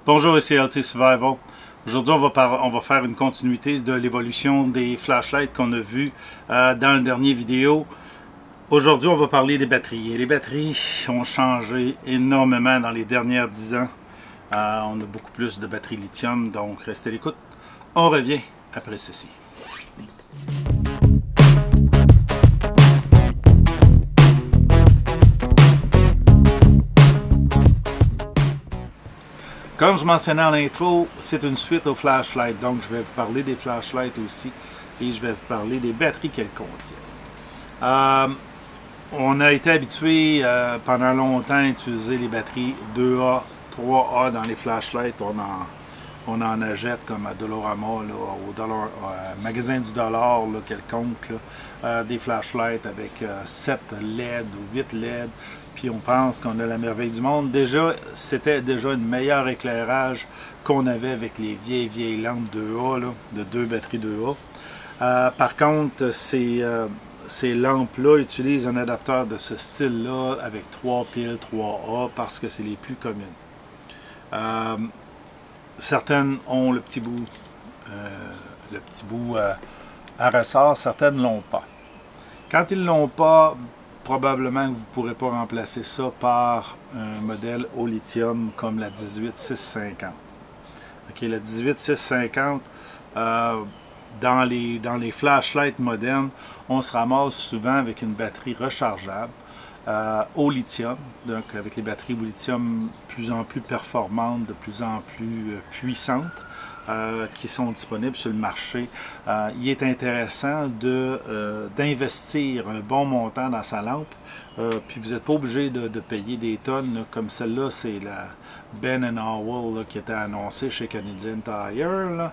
Bonjour, ici LT Survival. Aujourd'hui, on va faire une continuité de l'évolution des flashlights qu'on a vu dans la dernière vidéo. Aujourd'hui, on va parler des batteries. Et les batteries ont changé énormément dans les dernières 10 ans. On a beaucoup plus de batteries lithium, donc restez à l'écoute. On revient après ceci. Comme je mentionnais en l'intro, c'est une suite aux flashlights. Donc, je vais vous parler des flashlights aussi. Et je vais vous parler des batteries qu'elles contiennent. On a été habitué pendant longtemps à utiliser les batteries 2A, 3A dans les flashlights. On en achète comme à Dollarama, au magasin du dollar là, quelconque, là, des flashlights avec 7 LED ou 8 LED. Puis on pense qu'on a la merveille du monde. Déjà, c'était déjà un meilleur éclairage qu'on avait avec les vieilles lampes 2A, là, de 2 batteries 2A. Par contre, ces lampes-là utilisent un adapteur de ce style-là avec 3 piles 3A parce que c'est les plus communes. Certaines ont le petit bout à ressort, certaines ne l'ont pas. Quand ils ne l'ont pas, probablement que vous ne pourrez pas remplacer ça par un modèle au lithium comme la 18650. Okay, la 18650, dans les flashlights modernes, on se ramasse souvent avec une batterie rechargeable au lithium, donc avec les batteries au lithium de plus en plus performantes, de plus en plus puissantes, qui sont disponibles sur le marché. Il est intéressant d'investir un bon montant dans sa lampe, puis vous n'êtes pas obligé de payer des tonnes, là, comme celle-là, c'est la Ben & Howell là, qui était annoncée chez Canadian Tire,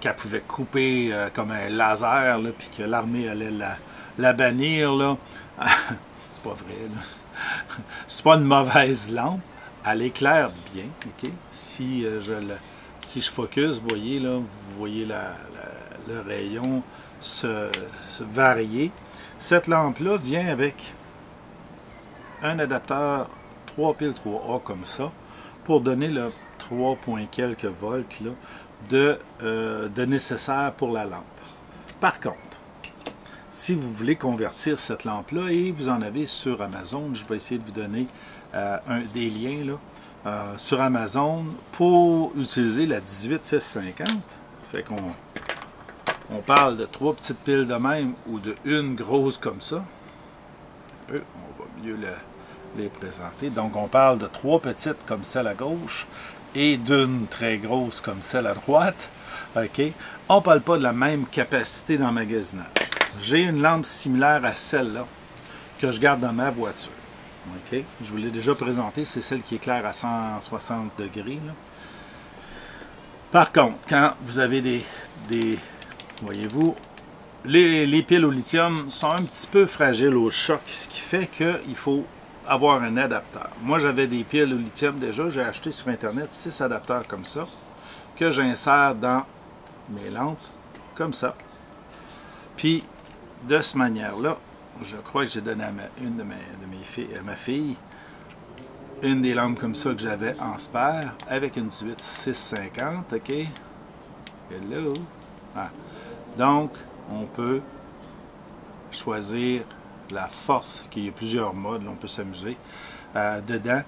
qu'elle pouvait couper comme un laser, là, puis que l'armée allait la bannir. Là. C'est pas vrai. C'est pas une mauvaise lampe. Elle éclaire bien. Okay? Si je focus, vous voyez, là, vous voyez le rayon se varier. Cette lampe-là vient avec un adapteur 3 piles 3A comme ça pour donner le 3 quelques volts là, de nécessaire pour la lampe. Par contre, si vous voulez convertir cette lampe-là, et vous en avez sur Amazon, je vais essayer de vous donner des liens là, sur Amazon pour utiliser la 18650. Fait qu'on parle de 3 petites piles de même ou de une grosse comme ça. On va mieux les présenter. Donc on parle de 3 petites comme celle à gauche et d'une très grosse comme celle à droite. Okay? On ne parle pas de la même capacité d'emmagasinage. J'ai une lampe similaire à celle-là que je garde dans ma voiture. Okay? Je vous l'ai déjà présenté, c'est celle qui éclaire à 160 degrés. Là. Par contre, quand vous avez voyez-vous, les piles au lithium sont un petit peu fragiles au choc, ce qui fait qu'il faut avoir un adapteur. Moi, j'avais des piles au lithium déjà, j'ai acheté sur Internet 6 adapteurs comme ça, que j'insère dans mes lampes, comme ça. Puis, de cette manière-là, je crois que j'ai donné à ma fille une des lampes comme ça que j'avais en spare avec une 18650, ok? Hello! Ah. Donc, on peut choisir la force, qu'il y a plusieurs modes, là, on peut s'amuser dedans.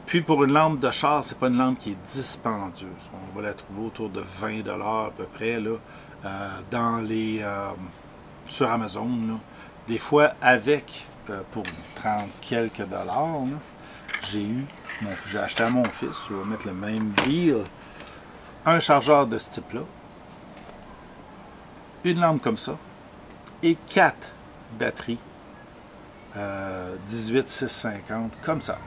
Puis pour une lampe de char, c'est pas une lampe qui est dispendieuse. On va la trouver autour de 20 $ à peu près là, sur Amazon. Là. Des fois, avec, pour 30 quelques dollars, j'ai acheté à mon fils, je vais mettre le même deal, un chargeur de ce type-là, une lampe comme ça, et 4 batteries 18650 comme ça.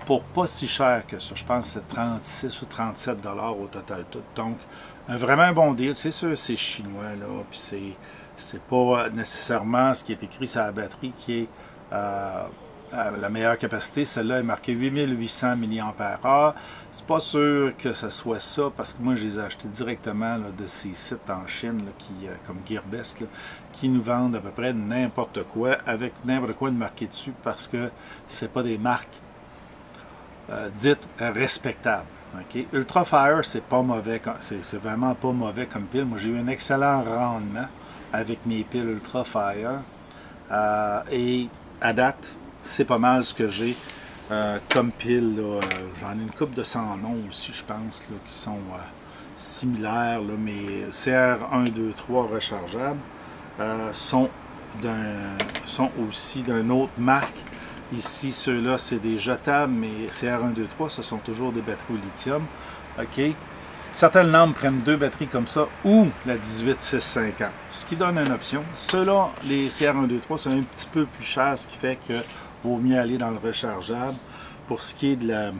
Pour pas si cher que ça, je pense que c'est 36 ou 37 $ au total tout. Donc, vraiment un bon deal. C'est sûr, c'est chinois, là, puis c'est pas nécessairement ce qui est écrit sur la batterie qui est la meilleure capacité. Celle-là est marquée 8800 mAh. C'est pas sûr que ce soit ça, parce que moi, je les ai achetés directement là, de ces sites en Chine, là, comme Gearbest, là, qui nous vendent à peu près n'importe quoi, avec n'importe quoi de marqué dessus, parce que c'est pas des marques dite respectable. Okay? Ultra Fire, c'est pas mauvais, c'est vraiment pas mauvais comme pile. Moi, j'ai eu un excellent rendement avec mes piles Ultra Fire. Et à date, c'est pas mal ce que j'ai comme pile. J'en ai une couple de 100 noms aussi, je pense, là, qui sont similaires. Là, mes CR1, 2, 3 rechargeables sont aussi d'une autre marque. Ici, ceux-là, c'est des jetables, mais CR1, 2, 3, ce sont toujours des batteries au lithium. OK? Certaines lampes prennent deux batteries comme ça ou la 18650, ce qui donne une option. Ceux-là, les CR1, 2, 3, sont un petit peu plus chers, ce qui fait que vaut mieux aller dans le rechargeable. Pour ce qui est de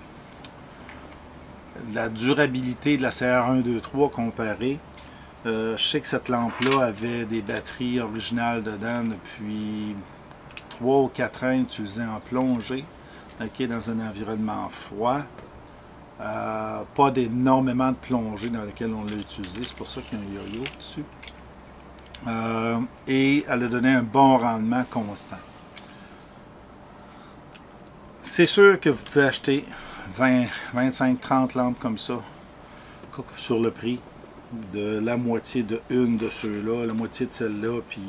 la durabilité de la CR1, 2, 3 comparée, je sais que cette lampe-là avait des batteries originales dedans depuis 3 ou 4 ans utilisées en plongée, okay, dans un environnement froid. Pas d'énormément de plongée dans lesquelles on l'a utilisé, c'est pour ça qu'il y a un yo-yo dessus. Et elle a donné un bon rendement constant. C'est sûr que vous pouvez acheter 20, 25, 30 lampes comme ça sur le prix de la moitié de une de ceux-là, la moitié de celle-là, puis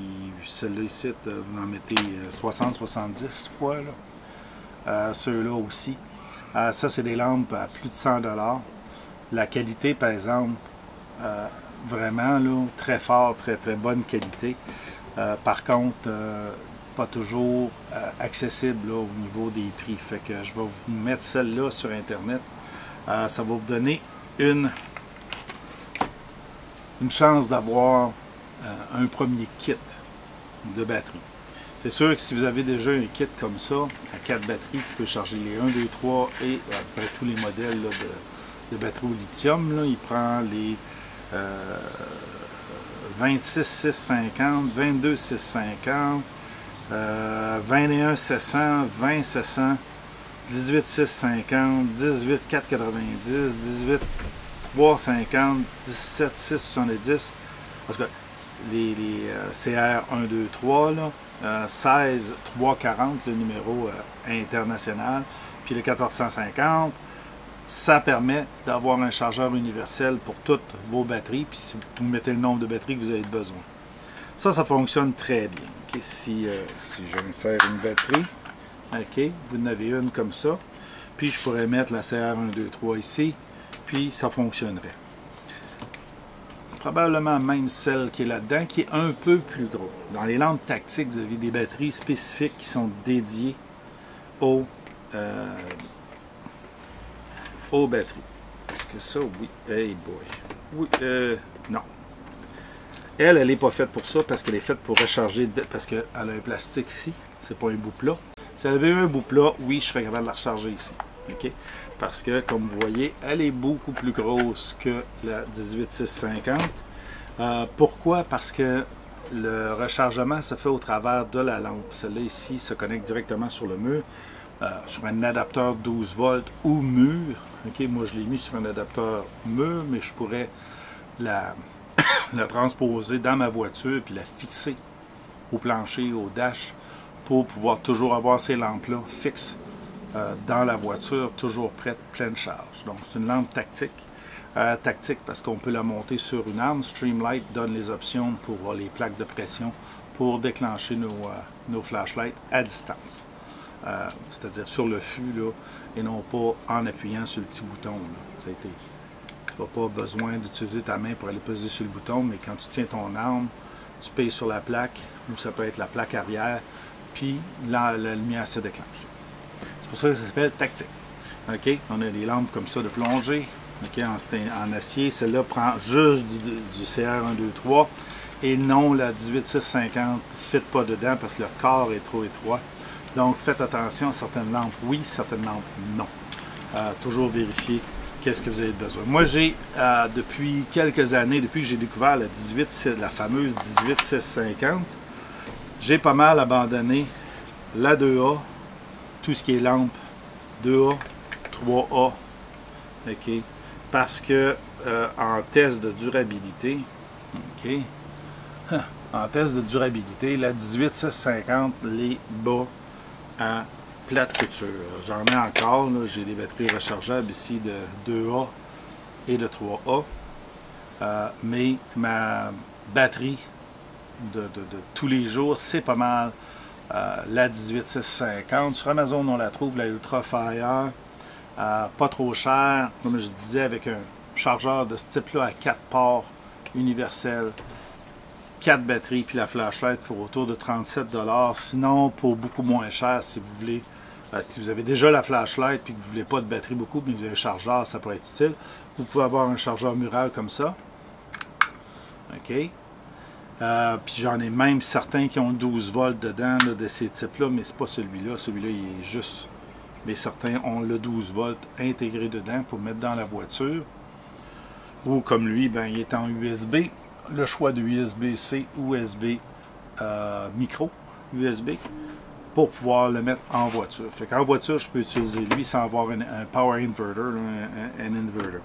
celle-là ici, vous en mettez 60, 70 fois. Ceux-là aussi. Ça, c'est des lampes à plus de 100 $. La qualité, par exemple, vraiment là, très fort, très très bonne qualité. Par contre, pas toujours accessible là, au niveau des prix. Fait que je vais vous mettre celle-là sur Internet. Ça va vous donner une chance d'avoir un premier kit de batterie. C'est sûr que si vous avez déjà un kit comme ça, à 4 batteries, qui peut charger les 1, 2, 3 et après tous les modèles là, de batteries au lithium, là, il prend les 26 650, 22 650, 21 700, 20 700, 18 650, 18 490, 18 350, 17 670. Parce que les CR 1, 2, 3, là, 16 340, le numéro international, puis le 1450, ça permet d'avoir un chargeur universel pour toutes vos batteries, puis si vous mettez le nombre de batteries que vous avez besoin. Ça fonctionne très bien. Okay? Si j'insère une batterie, okay, vous en avez une comme ça, puis je pourrais mettre la CR1, 2, 3 ici, puis ça fonctionnerait. Probablement même celle qui est là-dedans, qui est un peu plus gros. Dans les lampes tactiques, vous avez des batteries spécifiques qui sont dédiées aux batteries. Est-ce que ça, oui? Hey boy. Oui, non. Elle n'est pas faite pour ça parce qu'elle est faite pour recharger, parce qu'elle a un plastique ici. C'est pas un bout plat. Si elle avait eu un bout plat, oui, je serais capable de la recharger ici. Okay? Parce que, comme vous voyez, elle est beaucoup plus grosse que la 18650. Pourquoi? Parce que le rechargement se fait au travers de la lampe. Celle-là ici se connecte directement sur le mur, sur un adapteur 12 volts ou mur. Okay? Moi, je l'ai mis sur un adapteur mur, mais je pourrais la transposer dans ma voiture puis la fixer au plancher, au dash, pour pouvoir toujours avoir ces lampes-là fixes dans la voiture, toujours prête, pleine charge. Donc, c'est une lampe tactique. Tactique parce qu'on peut la monter sur une arme. Streamlight donne les options pour les plaques de pression pour déclencher nos flashlights à distance. C'est-à-dire sur le fût, là, et non pas en appuyant sur le petit bouton. Tu n'as pas besoin d'utiliser ta main pour aller peser sur le bouton, mais quand tu tiens ton arme, tu payes sur la plaque, ou ça peut être la plaque arrière, puis la lumière se déclenche. C'est pour ça que ça s'appelle tactique. Okay? On a des lampes comme ça de plongée, okay, en acier. Celle-là prend juste du CR1, 2, 3 et non la 18650 ne fit pas dedans parce que le corps est trop étroit. Donc faites attention, certaines lampes oui, certaines lampes non. Toujours vérifier qu'est-ce que vous avez besoin. Moi j'ai depuis quelques années, depuis que j'ai découvert la fameuse 18650, j'ai pas mal abandonné la 2A, tout ce qui est lampe 2A, 3A, okay, parce que en test de durabilité, okay, en test de durabilité, la 18650 les bat à plate couture. J'en ai encore, j'ai des batteries rechargeables ici de 2A et de 3A. Mais ma batterie de tous les jours, c'est pas mal la 18650. Sur Amazon, on la trouve, la Ultra Fire. Pas trop cher, comme je disais, avec un chargeur de ce type-là à 4 ports universels, 4 batteries, puis la flashlight pour autour de 37 $. Sinon, pour beaucoup moins cher, si vous voulez, si vous avez déjà la flashlight puis que vous ne voulez pas de batterie beaucoup, mais vous avez un chargeur, ça pourrait être utile. Vous pouvez avoir un chargeur mural comme ça. OK. Puis j'en ai même certains qui ont 12 volts dedans, là, de ces types-là, mais c'est pas celui-là. Celui-là, il est juste... Mais certains ont le 12 volts intégré dedans pour mettre dans la voiture. Ou comme lui, ben, il est en USB. Le choix de USB-C ou USB micro USB pour pouvoir le mettre en voiture. Fait qu'en voiture, je peux utiliser lui sans avoir un power inverter, un inverter.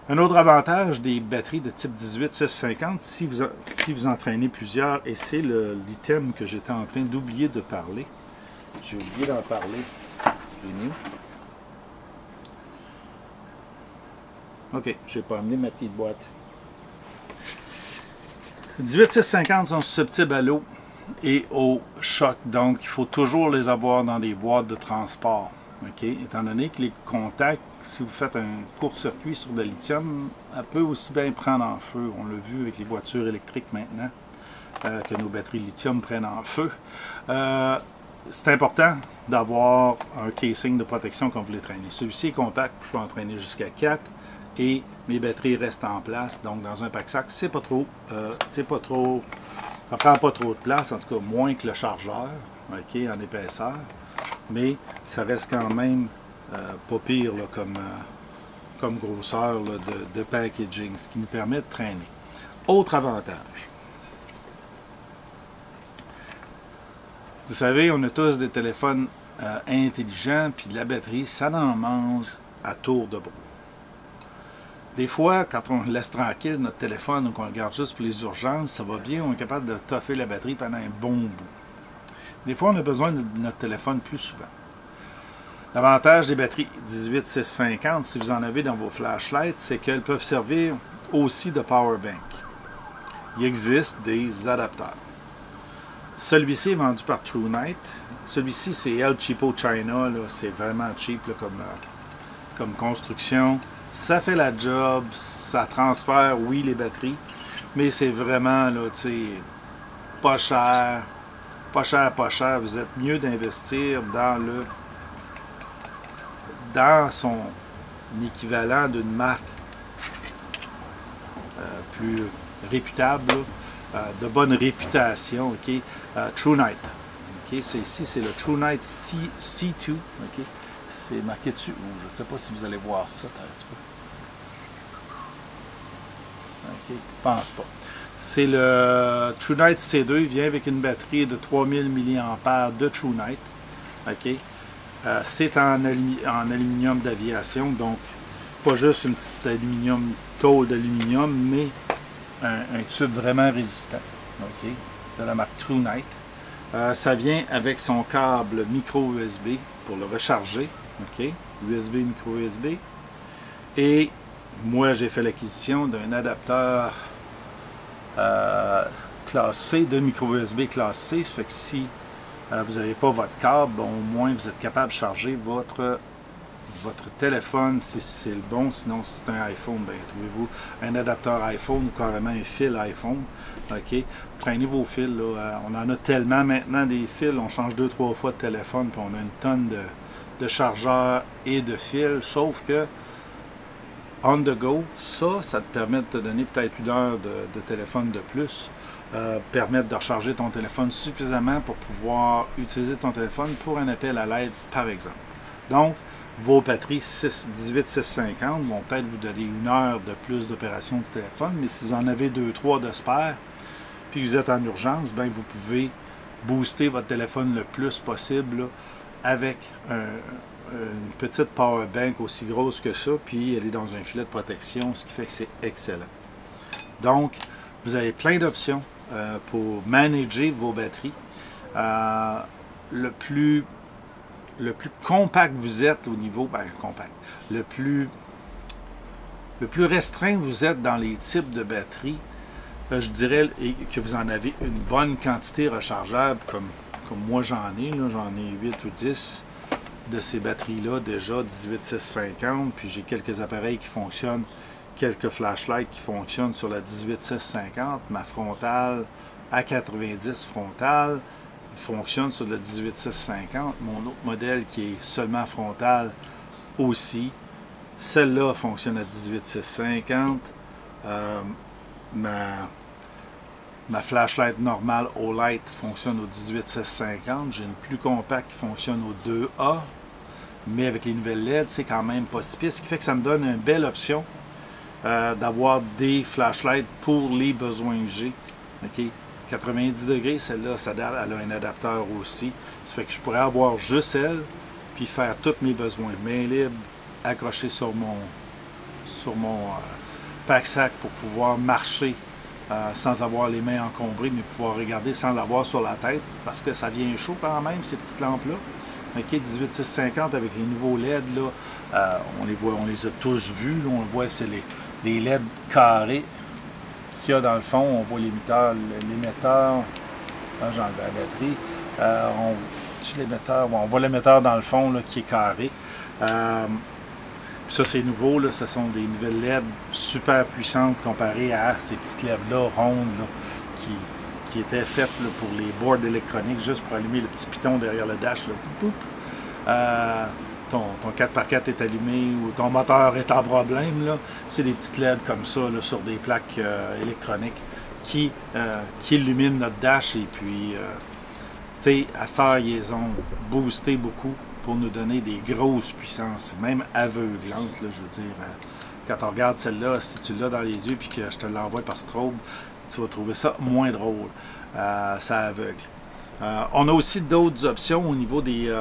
Un autre avantage des batteries de type 18650, si vous entraînez plusieurs, et c'est l'item que j'étais en train d'oublier de parler. J'ai oublié d'en parler. OK, je n'ai pas amené ma petite boîte. 18650 sont susceptibles à l'eau et au choc, donc il faut toujours les avoir dans des boîtes de transport. OK, étant donné que les contacts, si vous faites un court-circuit sur de lithium, elle peut aussi bien prendre en feu. On l'a vu avec les voitures électriques maintenant, que nos batteries lithium prennent en feu. C'est important d'avoir un casing de protection quand vous les traînez. Celui-ci est compact, je peux en traîner jusqu'à 4 et mes batteries restent en place. Donc dans un pack-sac, c'est pas trop, ça prend pas trop de place, en tout cas moins que le chargeur, OK, en épaisseur, mais ça reste quand même pas pire là, comme grosseur là, de packaging, ce qui nous permet de traîner. Autre avantage. Vous savez, on a tous des téléphones intelligents, puis de la batterie, ça en mange à tour de bras. Des fois, quand on laisse tranquille notre téléphone ou qu'on le garde juste pour les urgences, ça va bien, on est capable de toffer la batterie pendant un bon bout. Des fois, on a besoin de notre téléphone plus souvent. L'avantage des batteries 18650, si vous en avez dans vos flashlights, c'est qu'elles peuvent servir aussi de power bank. Il existe des adapteurs. Celui-ci est vendu par TrueNight. Celui-ci, c'est El Cheapo China. C'est vraiment cheap là, comme construction. Ça fait la job. Ça transfère, oui, les batteries. Mais c'est vraiment là, pas cher. Pas cher, pas cher. Vous êtes mieux d'investir dans son équivalent d'une marque plus réputable, de bonne réputation, OK? TrueNight. OK? Ici, c'est le TrueNight C2. OK? C'est marqué dessus. Je ne sais pas si vous allez voir ça un petit peu. OK? Je pense pas. C'est le TrueNight C2. Il vient avec une batterie de 3000 mAh de TrueNight. OK? C'est en aluminium d'aviation, donc pas juste une petite tôle d'aluminium, mais un tube vraiment résistant, OK, de la marque TrueNight. Ça vient avec son câble micro USB pour le recharger, OK, USB, micro USB. Et moi, j'ai fait l'acquisition d'un adapteur classe C, de micro USB classe C, fait que si vous n'avez pas votre câble, bon, au moins vous êtes capable de charger votre téléphone si c'est le bon. Sinon, si c'est un iPhone, ben, trouvez-vous un adapteur iPhone ou carrément un fil iPhone. OK? Prenez vos fils. Là. On en a tellement maintenant des fils. On change 2-3 fois de téléphone puis on a une tonne de chargeurs et de fils. Sauf que on the go, ça te permet de te donner peut-être 1 heure de téléphone de plus. Permettre de recharger ton téléphone suffisamment pour pouvoir utiliser ton téléphone pour un appel à l'aide, par exemple. Donc, vos batteries 18650 vont peut-être vous donner 1 heure de plus d'opération du téléphone, mais si vous en avez 2-3 de spare, puis vous êtes en urgence, ben vous pouvez booster votre téléphone le plus possible là, avec une petite power bank aussi grosse que ça, puis elle est dans un filet de protection, ce qui fait que c'est excellent. Donc, vous avez plein d'options pour manager vos batteries. Le plus compact vous êtes au niveau, compact, le plus restreint vous êtes dans les types de batteries, je dirais que vous en avez une bonne quantité rechargeable, comme moi j'en ai 8 ou 10 de ces batteries-là déjà, 18650, puis j'ai quelques appareils qui fonctionnent, quelques flashlights qui fonctionnent sur la 18650, ma frontale A90 frontale fonctionne sur le 18650, mon autre modèle qui est seulement frontale aussi, celle-là fonctionne à 18650, ma flashlight normale O-Light fonctionne au 18650. J'ai une plus compacte qui fonctionne au 2A. Mais avec les nouvelles LED, c'est quand même pas si pire. Ce qui fait que ça me donne une belle option d'avoir des flashlights pour les besoins que j'ai. Okay? 90 degrés, celle-là, elle a un adapteur aussi. Ça fait que je pourrais avoir juste elle, puis faire tous mes besoins. Main libre, accroché sur mon pack-sac pour pouvoir marcher sans avoir les mains encombrées, mais pouvoir regarder sans l'avoir sur la tête, parce que ça vient chaud quand même, ces petites lampes-là. OK, 18650 avec les nouveaux LED, là, on les a tous vus. Là, on voit, c'est les LED carrés qu'il y a dans le fond. On voit l'émetteur. J'ai enlevé la batterie. On voit l'émetteur dans le fond là, qui est carré. Ça, c'est nouveau. Là, ce sont des nouvelles LED super puissantes comparées à ces petites LED-là rondes là, qui étaient faites là, pour les boards électroniques, juste pour allumer le petit piton derrière le dash. Là. Ton 4x4 est allumé ou ton moteur est en problème. C'est des petites LED comme ça là, sur des plaques électroniques qui illuminent notre dash. Et puis, tu sais, à cette heure, ils ont boosté beaucoup pour nous donner des grosses puissances, même aveuglantes. Là, je veux dire, quand on regarde celle-là, si tu l'as dans les yeux et que je te l'envoie par strobe, tu vas trouver ça moins drôle. Ça aveugle. On a aussi d'autres options au niveau des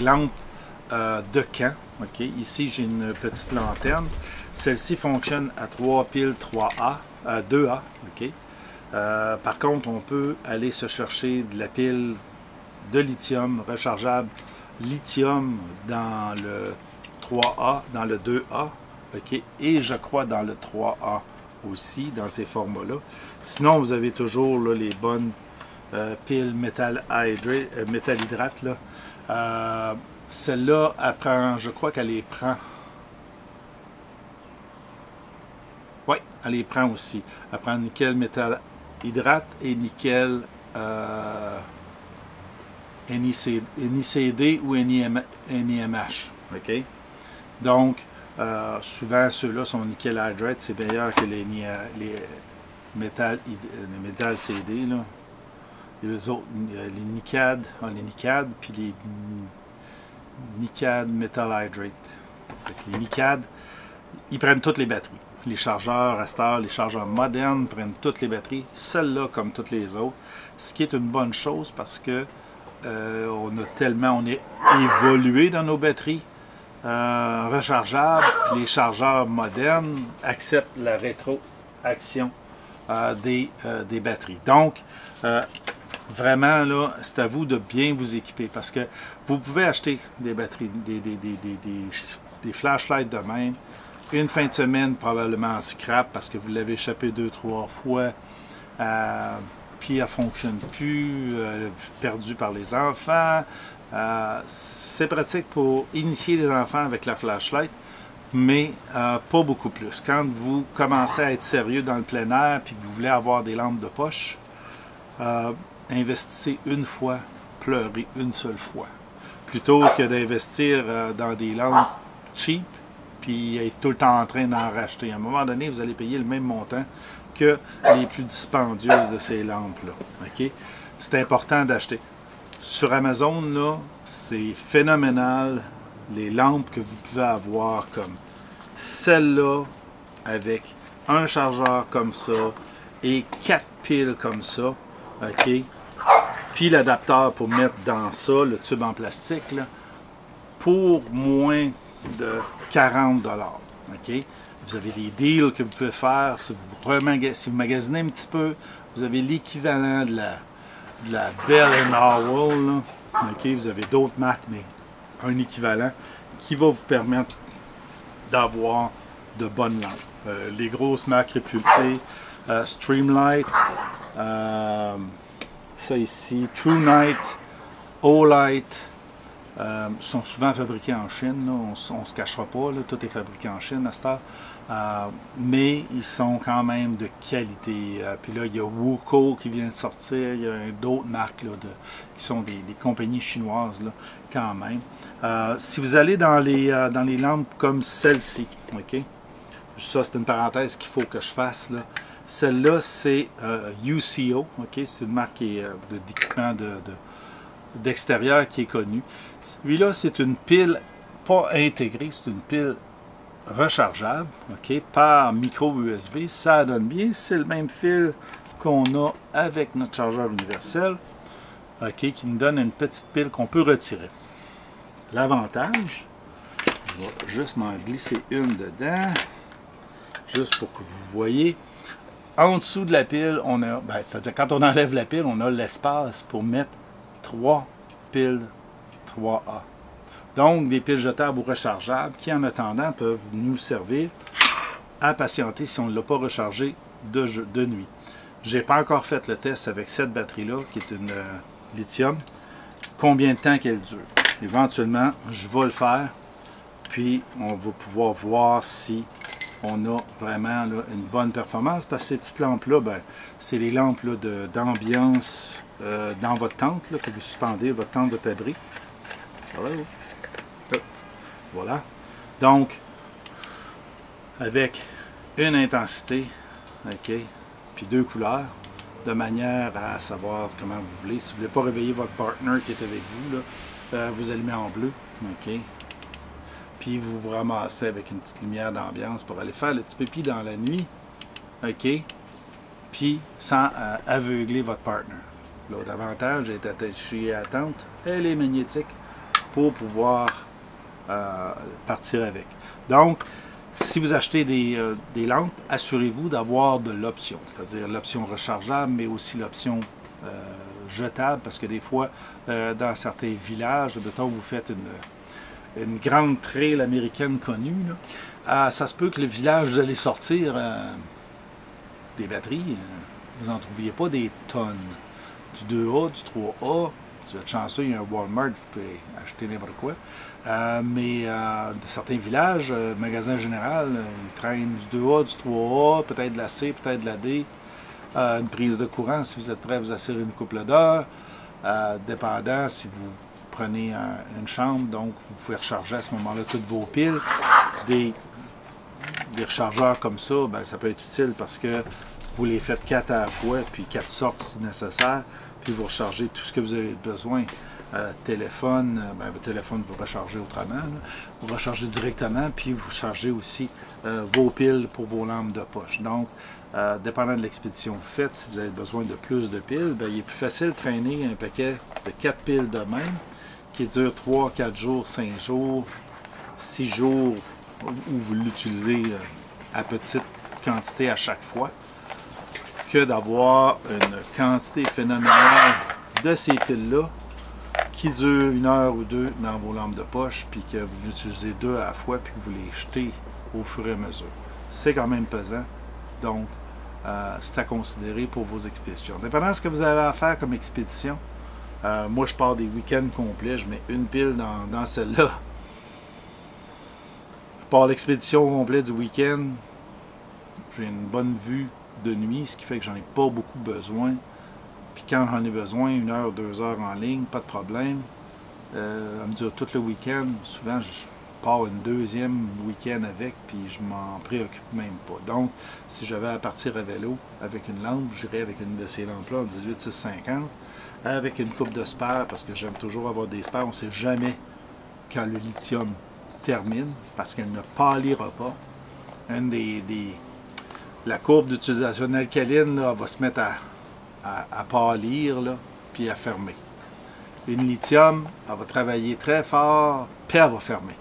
lampes de camp. Okay? Ici, j'ai une petite lanterne. Celle-ci fonctionne à 3 piles 3A, 2A. Okay? Par contre, on peut aller se chercher de la pile de lithium rechargeable lithium dans le 3A, dans le 2A. Okay? Et je crois dans le 3A aussi, dans ces formats-là. Sinon, vous avez toujours là, les bonnes piles métal hydrate. Celle-là, je crois qu'elle les prend. Oui, elle les prend aussi. Elle prend nickel métal hydrate et nickel NiCd ou NiMH. OK? Donc, souvent, ceux-là sont nickel hydrate, c'est meilleur que les métal CD. Là. Les autres, les NiCad, puis les NiCad Metal Hydrate. Les NiCad, ils prennent toutes les batteries. Les chargeurs à cette heure, les chargeurs modernes prennent toutes les batteries. Celle-là, comme toutes les autres, ce qui est une bonne chose parce que on est évolué dans nos batteries rechargeables. Les chargeurs modernes acceptent la rétroaction des batteries. Donc, vraiment, là, c'est à vous de bien vous équiper parce que vous pouvez acheter des batteries, des flashlights de même. Une fin de semaine, probablement en scrap parce que vous l'avez échappé 2-3 fois. Puis elle ne fonctionne plus, perdue par les enfants. C'est pratique pour initier les enfants avec la flashlight, mais pas beaucoup plus. Quand vous commencez à être sérieux dans le plein air et que vous voulez avoir des lampes de poche, investissez une fois, pleurez une seule fois. Plutôt que d'investir dans des lampes cheap, puis être tout le temps en train d'en racheter. À un moment donné, vous allez payer le même montant que les plus dispendieuses de ces lampes-là. Okay? C'est important d'acheter. Sur Amazon, là, c'est phénoménal les lampes que vous pouvez avoir comme celle-là, avec un chargeur comme ça et 4 piles comme ça. OK? Puis l'adapteur pour mettre dans ça, le tube en plastique, là, pour moins de 40 $. OK? Vous avez des deals que vous pouvez faire. Si vous magasinez un petit peu, vous avez l'équivalent de la Bell & Howell. Là. Okay? Vous avez d'autres marques, mais un équivalent qui va vous permettre d'avoir de bonnes lampes. Les grosses marques réputées, Streamlight, ça ici, TrueNight, Olight, sont souvent fabriqués en Chine. Là. On ne se cachera pas, là. Tout est fabriqué en Chine à cette heure. Mais ils sont quand même de qualité. Puis là, il y a Wuko qui vient de sortir. Il y a d'autres marques là, qui sont des compagnies chinoises là, quand même. Si vous allez dans les lampes comme celle-ci, OK? Ça, c'est une parenthèse qu'il faut que je fasse. Celle-là, c'est UCO. OK? C'est une marque d'équipement d'extérieur qui est connue. Celui-là, c'est une pile pas intégrée, c'est une pile rechargeable, OK, par micro USB. Ça donne bien. C'est le même fil qu'on a avec notre chargeur universel, OK, qui nous donne une petite pile qu'on peut retirer. L'avantage, je vais juste m'en glisser une dedans, juste pour que vous voyez. En dessous de la pile, on a, c'est-à-dire quand on enlève la pile, on a l'espace pour mettre 3 piles 3A. Donc, des piles jetables ou rechargeables qui, en attendant, peuvent nous servir à patienter si on ne l'a pas rechargé de nuit. Je n'ai pas encore fait le test avec cette batterie-là, qui est une lithium. Combien de temps qu'elle dure? Éventuellement, je vais le faire, puis on va pouvoir voir si on a vraiment là, une bonne performance, parce que ces petites lampes-là, c'est les lampes d'ambiance dans votre tente, là, que vous suspendez, votre tente, votre abri. Voilà. Donc, avec une intensité, OK, puis 2 couleurs, de manière à savoir comment vous voulez. Si vous ne voulez pas réveiller votre partner qui est avec vous, là, vous allumez en bleu, OK. Puis vous vous ramassez avec une petite lumière d'ambiance pour aller faire le petit pipi dans la nuit, OK, puis sans aveugler votre partner. L'autre avantage est attaché à la tente, elle est magnétique pour pouvoir partir avec. Donc, si vous achetez des lampes, assurez-vous d'avoir de l'option, c'est-à-dire l'option rechargeable, mais aussi l'option jetable, parce que des fois, dans certains villages, mettons, vous faites une grande trail américaine connue, là, ça se peut que le village, vous allez sortir des batteries, vous n'en trouviez pas des tonnes. Du 2A, du 3A, si vous êtes chanceux, il y a un Walmart, vous pouvez acheter n'importe quoi. Mais de certains villages, magasin général, ils traînent du 2A, du 3A, peut-être de la C, peut-être de la D. Une prise de courant, si vous êtes prêt à vous assurer une couple d'heures. Dépendant si vous prenez une chambre, donc vous pouvez recharger à ce moment-là toutes vos piles. Des rechargeurs comme ça, ça peut être utile parce que vous les faites 4 à la fois, puis 4 sortes si nécessaire, puis vous rechargez tout ce que vous avez besoin. Téléphone, votre téléphone vous rechargez autrement, là. Vous rechargez directement, puis vous chargez aussi vos piles pour vos lampes de poche. Donc, dépendant de l'expédition que vous faites, si vous avez besoin de plus de piles, il est plus facile de traîner un paquet de 4 piles de même, qui dure 3, 4 jours, 5 jours, 6 jours, où vous l'utilisez à petite quantité à chaque fois, que d'avoir une quantité phénoménale de ces piles-là qui durent 1 heure ou 2 dans vos lampes de poche, puis que vous l'utilisez 2 à la fois, puis que vous les jetez au fur et à mesure. C'est quand même pesant, donc c'est à considérer pour vos expéditions. Dépendant de ce que vous avez à faire comme expédition, moi je pars des week-ends complets, je mets une pile dans celle-là. Je pars l'expédition complète du week-end, j'ai une bonne vue de nuit, ce qui fait que j'en ai pas beaucoup besoin. Puis quand j'en ai besoin, 1 heure, 2 heures en ligne, pas de problème. Elle me dure tout le week-end. Souvent, je pars une deuxième week-end avec, puis je m'en préoccupe même pas. Donc, si j'avais à partir à vélo avec une lampe, j'irais avec une de ces lampes-là en 18-650, avec une coupe de spare, parce que j'aime toujours avoir des spares. On ne sait jamais quand le lithium termine, parce qu'elle ne pâlira pas. La courbe d'utilisation alcaline va se mettre à pâlir, là, puis à fermer. Une lithium, elle va travailler très fort, puis elle va fermer.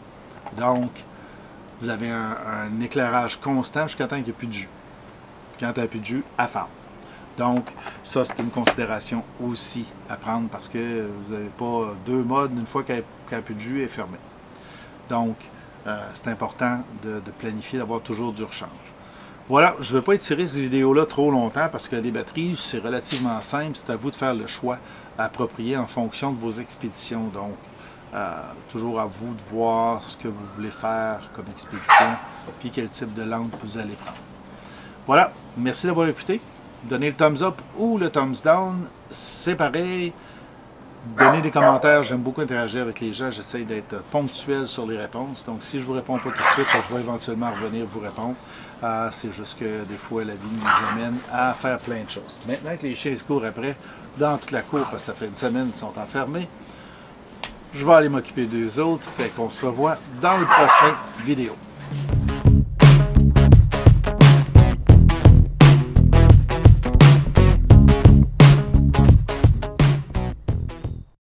Donc, vous avez un éclairage constant jusqu'à temps qu'il n'y ait plus de jus. Quand il n'y a plus de jus, elle ferme. Donc, ça, c'est une considération aussi à prendre parce que vous n'avez pas 2 modes une fois qu'elle n'a plus de jus est fermée. Donc, c'est important de planifier, d'avoir toujours du rechange. Voilà, je ne vais pas étirer cette vidéo-là trop longtemps parce que les batteries, c'est relativement simple. C'est à vous de faire le choix approprié en fonction de vos expéditions. Donc, toujours à vous de voir ce que vous voulez faire comme expédition puis quel type de lampe vous allez prendre. Voilà, merci d'avoir écouté. Donnez le thumbs up ou le thumbs down, c'est pareil. Donnez des commentaires, j'aime beaucoup interagir avec les gens, j'essaie d'être ponctuel sur les réponses. Donc si je ne vous réponds pas tout de suite, je vais éventuellement revenir vous répondre. C'est juste que des fois la vie nous amène à faire plein de choses. Maintenant que les chiens se courent après, dans toute la cour, parce que ça fait une semaine qu'ils sont enfermés, je vais aller m'occuper d'eux autres, fait qu'on se revoit dans le prochain vidéo.